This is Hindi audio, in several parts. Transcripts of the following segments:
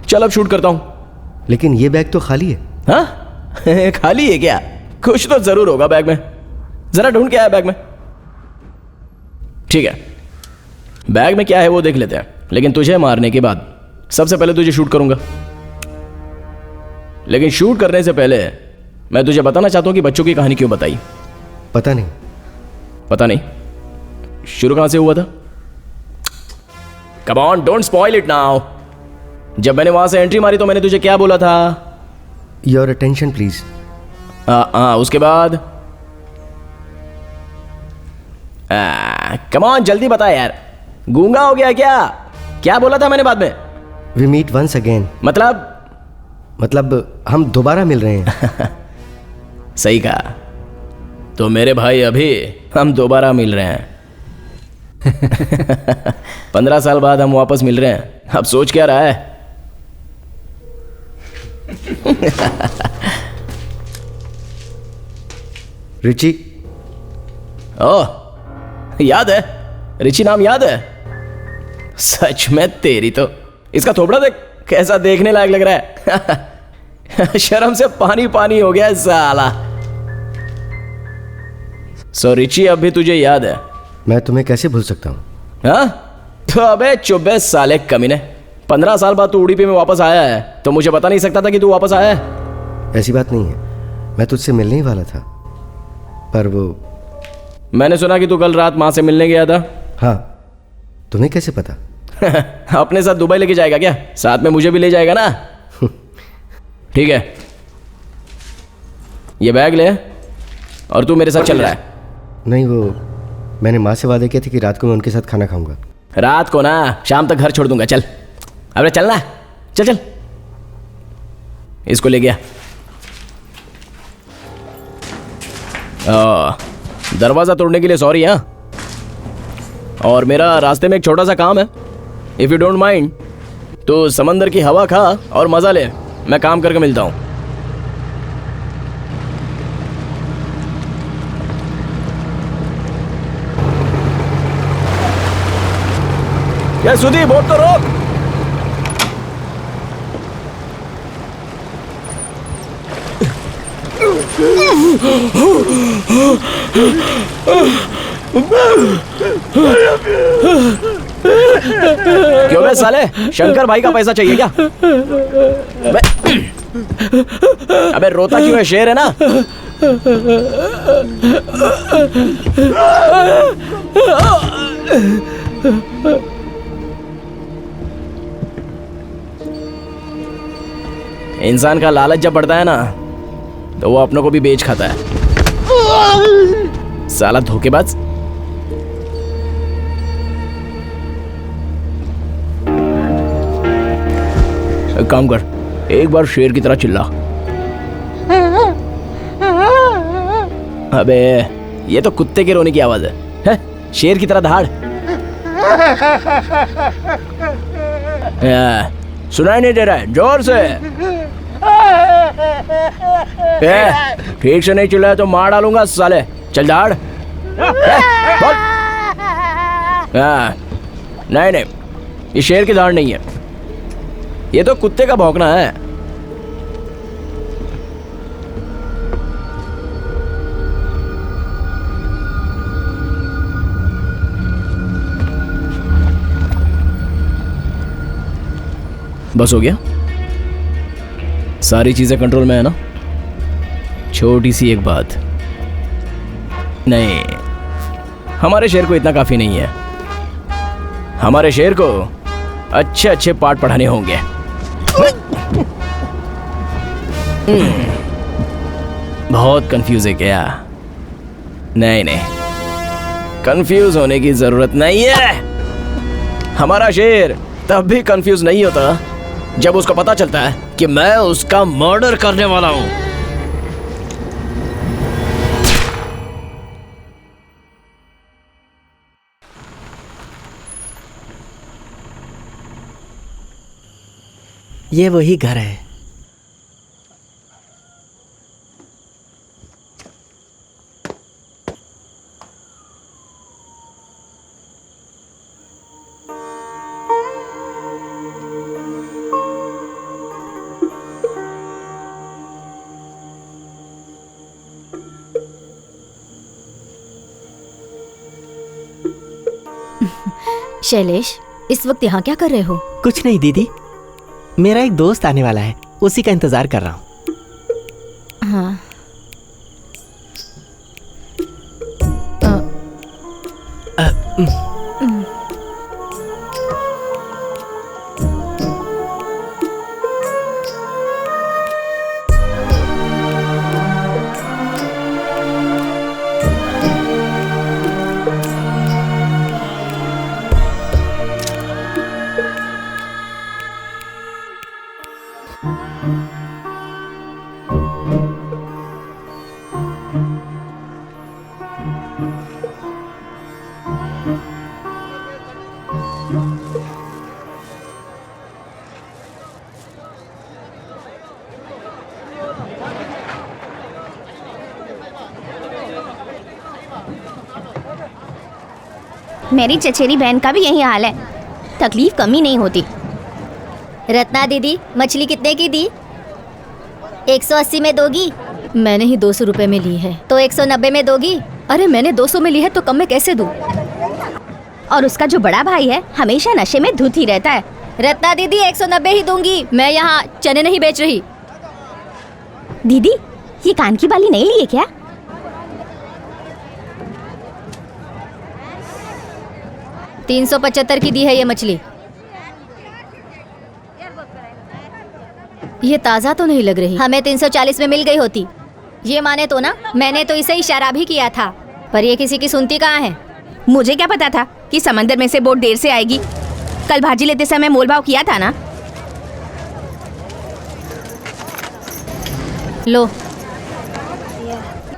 चल अब शूट करता हूं। लेकिन ये बैग तो खाली है। हाँ खाली है क्या? कुछ तो जरूर होगा बैग में, जरा ढूंढ के आया बैग में। ठीक है, बैग में क्या है वो देख लेते हैं, लेकिन तुझे मारने के बाद सबसे पहले तुझे शूट करूंगा। लेकिन शूट करने से पहले मैं तुझे बताना चाहता हूं कि बच्चों की कहानी क्यों बताई। पता नहीं। पता नहीं? शुरू कहां से हुआ था? Come on, don't spoil it now. जब मैंने वहां से एंट्री मारी तो मैंने तुझे क्या बोला था? Your attention please. उसके बाद कम ऑन जल्दी बता यार, गूंगा हो गया क्या? क्या बोला था मैंने बाद में? We meet once again. मतलब हम दोबारा मिल रहे हैं। सही कहा। तो मेरे भाई अभी हम दोबारा मिल रहे हैं। 15 साल बाद हम वापस मिल रहे हैं। अब सोच क्या रहा है? रिची। ओह याद है, रिची नाम याद है? सच में तेरी तो, इसका थोबड़ा देख कैसा देखने लायक लग रहा है। शर्म से पानी पानी हो गया साला। सो रिची अब भी तुझे याद है? मैं तुम्हें कैसे भूल सकता हूँ? हाँ तो अबे चुब्बे साले कमीने, 15 साल बाद तू उड़ीपी में वापस आया है तो मुझे बता नहीं सकता था कि तू वापस आया है? ऐसी बात नहीं है, मैं तुझसे मिलने ही वाला था, पर वो मैंने सुना कि तू कल रात माँ से मिलने गया था। हाँ, तुम्हें कैसे पता? अपने साथ दुबई लेके जाएगा क्या? साथ में मुझे भी ले जाएगा ना? ठीक है, ये बैग ले और तू मेरे साथ चल रहा है। नहीं, वो मैंने माँ से वादे किए थे कि रात को मैं उनके साथ खाना खाऊंगा। रात को ना, शाम तक घर छोड़ दूंगा। चल अबे चलना, चल चल। इसको ले गया। दरवाजा तोड़ने के लिए सॉरी। हाँ, और मेरा रास्ते में एक छोटा सा काम है, इफ यू डोंट माइंड तो समंदर की हवा खा और मजा ले। मैं काम करके मिलता हूं। क्या सुधी, बोट तो रोक। क्यों बे साले, शंकर भाई का पैसा चाहिए क्या? अबे रोता क्यों है? शेर है ना। इंसान का लालच जब बढ़ता है ना तो वो अपनों को भी बेच खाता है। साला धोखेबाज। एक काम कर, एक बार शेर की तरह चिल्ला। अबे ये तो कुत्ते के रोने की आवाज है? शेर की तरह दहाड़। सुनाई नहीं दे रहा है? जोर से। ठीक से नहीं चिल्लाया तो मार डालूंगा साले। चल दहाड़। बोल। नहीं नहीं, ये शेर की दहाड़ नहीं है, ये तो कुत्ते का भौंकना है। बस हो गया? सारी चीजें कंट्रोल में है ना? छोटी सी एक बात, नहीं, हमारे शेर को इतना काफी नहीं है। हमारे शेर को अच्छे अच्छे पाठ पढ़ाने होंगे। बहुत कंफ्यूज है क्या? नहीं नहीं, कंफ्यूज होने की जरूरत नहीं है। हमारा शेर तब भी कंफ्यूज नहीं होता जब उसको पता चलता है कि मैं उसका मर्डर करने वाला हूं। ये वही घर है। शैलेश, इस वक्त यहाँ क्या कर रहे हो? कुछ नहीं दीदी, मेरा एक दोस्त आने वाला है, उसी का इंतजार कर रहा हूँ। हाँ। मेरी चचेरी बहन का भी यही हाल है, तकलीफ कमी नहीं होती। रत्ना दीदी, मछली कितने की दी? 180 में दोगी? मैंने ही 200 रुपए में ली है। तो 190 में दोगी? अरे मैंने 200 में ली है तो कम में कैसे दूं? और उसका जो बड़ा भाई है हमेशा नशे में धुत ही रहता है। रत्ना दीदी 190 ही दूंगी, मैं यहाँ चने नहीं बेच रही। दीदी, ये कान की बाली नहीं ली है क्या? 375 की दी है ये मछली। ये ताज़ा तो नहीं लग रही। हमें 340 में मिल गई होती। ये माने तो ना, मैंने तो इसे इशारा भी किया था, पर ये किसी की सुनती कहाँ है। मुझे क्या पता था कि समंदर में से बोट देर से आएगी। कल भाजी लेते समय मोलभाव किया था ना। लो,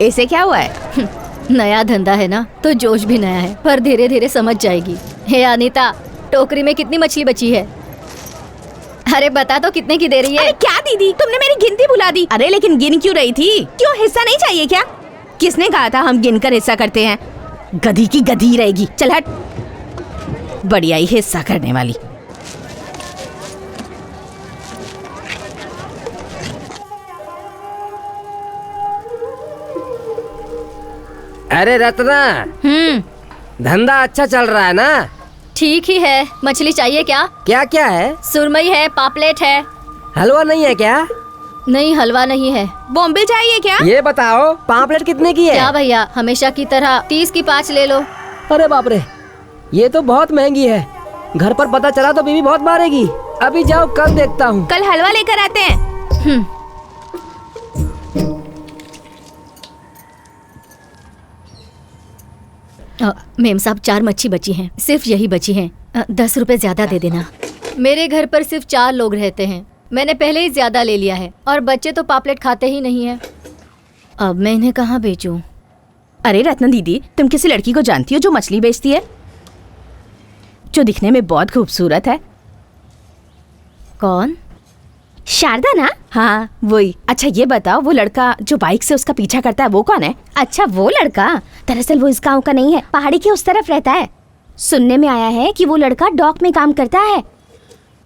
ऐसे क्या हुआ है? नया धंधा है ना, तो जोश भी नया है, पर धीरे धीरे समझ जाएगी। हे अनीता, टोकरी में कितनी मछली बची है? अरे बता तो कितने की दे रही है? अरे क्या दीदी, तुमने मेरी गिनती भुला दी। अरे लेकिन गिन क्यों रही थी? क्यों, हिस्सा नहीं चाहिए क्या? किसने कहा था हम गिनकर हिस्सा करते हैं? गधी की गधी रहेगी। चल हट, बढ़िया ही हिस्सा करने वाली। अरे रत्ना, धंधा अच्छा चल रहा है ना? ठीक ही है। मछली चाहिए क्या? क्या क्या है? सुरमई है, पापलेट है। हलवा नहीं है क्या? नहीं, हलवा नहीं है। बॉम्बे चाहिए क्या? ये बताओ, पापलेट कितने की है? क्या भैया, हमेशा की तरह 30 की 5 ले लो। अरे बाप रे, ये तो बहुत महंगी है। घर पर पता चला तो बीवी बहुत मारेगी। अभी जाओ, कल देखता हूँ। कल हलवा लेकर आते हैं। मेम साहब, 4 मच्छी बची हैं, सिर्फ यही बची हैं। 10 रुपए ज्यादा दे देना। मेरे घर पर सिर्फ 4 लोग रहते हैं, मैंने पहले ही ज्यादा ले लिया है, और बच्चे तो पापलेट खाते ही नहीं है। अब मैं इन्हें कहाँ बेचूं? अरे रत्न दीदी, तुम किसी लड़की को जानती हो जो मछली बेचती है, जो दिखने में बहुत खूबसूरत है? कौन? शारदा ना? हाँ वही। अच्छा ये बताओ, वो लड़का जो बाइक से उसका पीछा करता है वो कौन है? अच्छा वो लड़का, दरअसल वो इस गांव का नहीं है, पहाड़ी के उस तरफ रहता है। सुनने में आया है कि वो लड़का डॉक में काम करता है।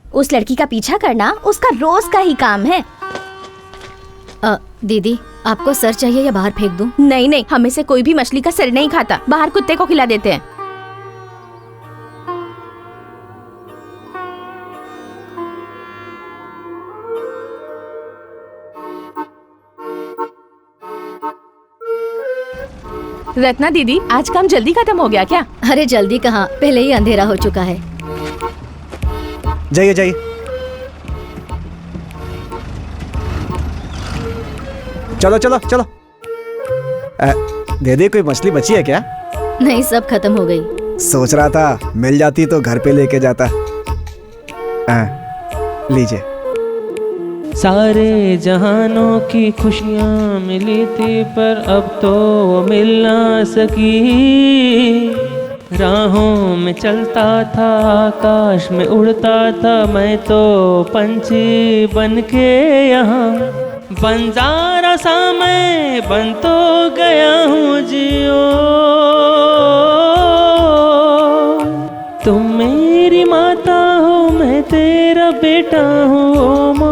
उस लड़की का पीछा करना उसका रोज का ही काम है। दीदी, आपको सर चाहिए या बाहर फेंक दूं? नहीं नहीं, हमें से कोई भी मछली का सिर नहीं खाता, बाहर कुत्ते को खिला देते हैं। रत्ना दीदी, आज काम जल्दी खत्म हो गया क्या? अरे जल्दी कहाँ, पहले ही अंधेरा हो चुका है। जाइए जाइए, चलो चलो चलो। दे कोई मछली बची है क्या? नहीं, सब खत्म हो गई। सोच रहा था मिल जाती तो घर पे लेके जाता। लीजिए। सारे जहानों की खुशियाँ मिली थी, पर अब तो वो मिल ना सकी। राहों में चलता था, आकाश में उड़ता था, मैं तो पंछी बन के यहाँ बंजारा सा मैं बन तो गया हूँ जियो। तुम मेरी माता हो, मैं तेरा बेटा हूँ ओ माँ।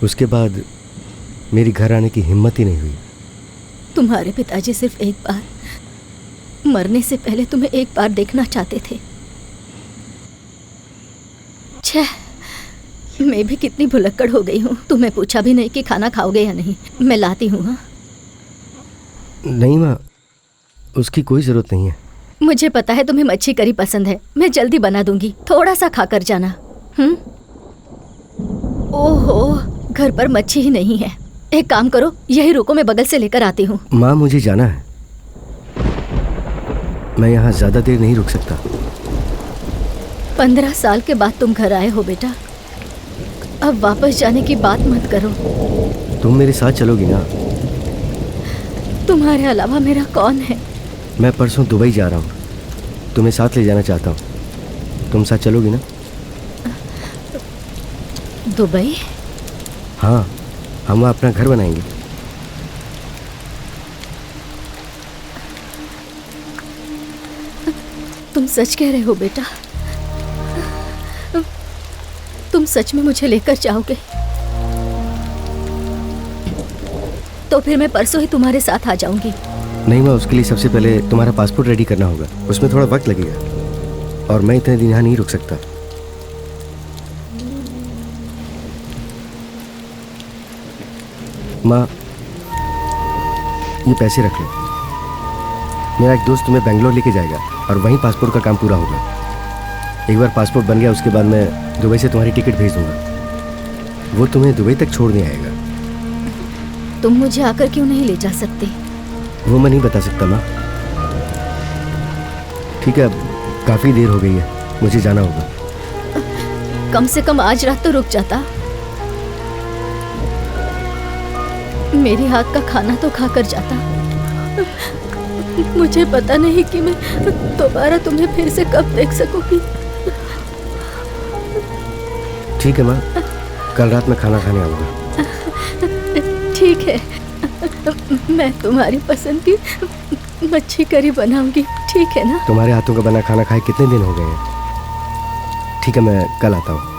उसके बाद मेरी घर आने की हिम्मत ही नहीं हुई। तुम्हारे पिताजी सिर्फ एक बार, मरने से पहले तुम्हें एक बार देखना चाहते थे। छह, मैं भी कितनी भुलक्कड़ हो गई हूँ। तुम्हें पूछा भी नहीं कि खाना खाओगे या नहीं। मैं लाती हूँ। हाँ, नहीं माँ, उसकी कोई ज़रूरत नहीं है। मुझे पता है तुम्हें मच्छी करी पसंद है। मैं जल्दी बना दूंगी, थोड़ा सा खाकर जाना। ओहो, घर पर मच्छी ही नहीं है। एक काम करो, यही रुको, मैं बगल से लेकर आती हूँ। माँ, मुझे जाना है। मैं यहाँ ज़्यादा देर नहीं रुक सकता। 15 साल के बाद तुम घर आए हो बेटा। अब वापस जाने की बात मत करो। तुम मेरे साथ चलोगी ना? तुम्हारे अलावा मेरा कौन है? मैं परसों दुबई जा रहा हूँ, तुम्हें साथ ले जाना चाहता हूँ। तुम साथ चलोगी ना? दुबई? हाँ, हम वहाँ अपना घर बनाएंगे। तुम सच कह रहे हो बेटा? तुम सच में मुझे लेकर जाओगे? तो फिर मैं परसों ही तुम्हारे साथ आ जाऊंगी। नहीं माँ, उसके लिए सबसे पहले तुम्हारा पासपोर्ट रेडी करना होगा। उसमें थोड़ा वक्त लगेगा और मैं इतने दिन यहाँ नहीं रुक सकता। माँ, ये पैसे रख लो। मेरा एक दोस्त तुम्हें बेंगलोर लेके जाएगा और वहीं पासपोर्ट का काम पूरा होगा। एक बार पासपोर्ट बन गया, उसके बाद मैं दुबई से तुम्हारी टिकट भेज दूंगा। वो तुम्हें दुबई तक छोड़ने आएगा। तुम मुझे आकर क्यों नहीं ले जा सकते? वो मैं नहीं बता सकता माँ। ठीक है, अब काफ़ी देर हो गई है, मुझे जाना होगा। कम से कम आज रात तो रुक जाता। मेरे हाथ का खाना तो खाकर जाता। मुझे पता नहीं कि मैं दोबारा तुम्हें फिर से कब देख सकूंगी। ठीक है माँ, कल रात में खाना खाने आऊँगा। ठीक है, मैं तुम्हारी पसंद की मच्छी करी बनाऊंगी, ठीक है ना? तुम्हारे हाथों का बना खाना खाए कितने दिन हो गए हैं। ठीक है, मैं कल आता हूँ।